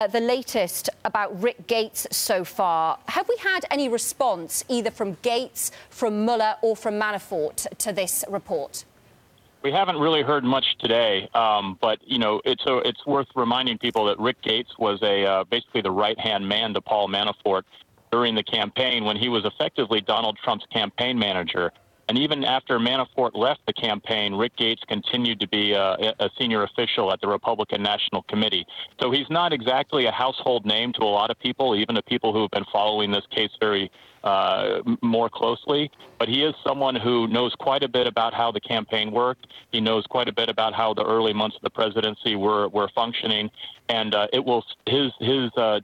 The latest about Rick Gates so far. Have we had any response either from Gates, from Mueller or from Manafort to this report? We haven't really heard much today, but it's worth reminding people that Rick Gates was basically the right-hand man to Paul Manafort during the campaign when he was effectively Donald Trump's campaign manager. And even after Manafort left the campaign, Rick Gates continued to be a senior official at the Republican National Committee. So he's not exactly a household name to a lot of people, even to people who have been following this case very more closely. But he is someone who knows quite a bit about how the campaign worked. He knows quite a bit about how the early months of the presidency were functioning. And his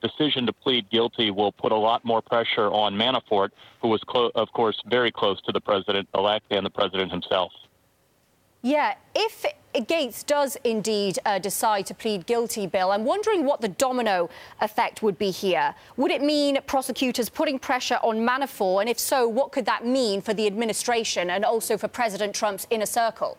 decision to plead guilty will put a lot more pressure on Manafort, who was, of course, very close to the president-elect and the president himself. Yeah, if Gates does indeed decide to plead guilty, Bill, I'm wondering what the domino effect would be here. Would it mean prosecutors putting pressure on Manafort? And if so, what could that mean for the administration and also for President Trump's inner circle?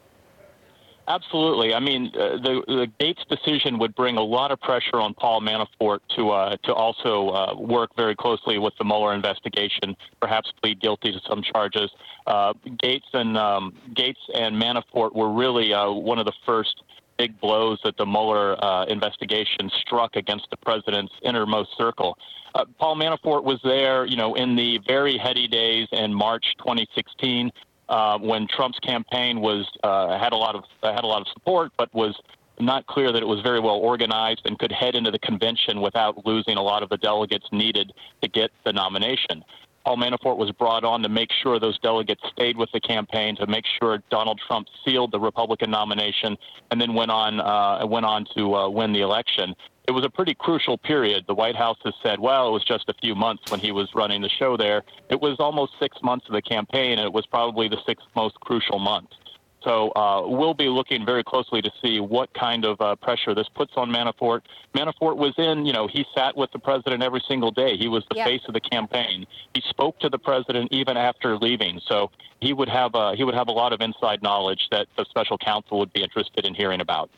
Absolutely. I mean, the Gates decision would bring a lot of pressure on Paul Manafort to also work very closely with the Mueller investigation, perhaps plead guilty to some charges. Gates and Manafort were really one of the first big blows that the Mueller investigation struck against the president's innermost circle. Paul Manafort was there, in the very heady days in March 2016. When Trump's campaign had a lot of support, but was not clear that it was very well organized and could head into the convention without losing a lot of the delegates needed to get the nomination. Paul Manafort was brought on to make sure those delegates stayed with the campaign, to make sure Donald Trump sealed the Republican nomination, and then went on to win the election. It was a pretty crucial period. The White House has said, well, it was just a few months when he was running the show there. It was almost 6 months of the campaign, and it was probably the sixth most crucial month. So we'll be looking very closely to see what kind of pressure this puts on Manafort. Manafort was he sat with the president every single day. He was the face of the campaign. He spoke to the president even after leaving. So he would have a lot of inside knowledge that the special counsel would be interested in hearing about.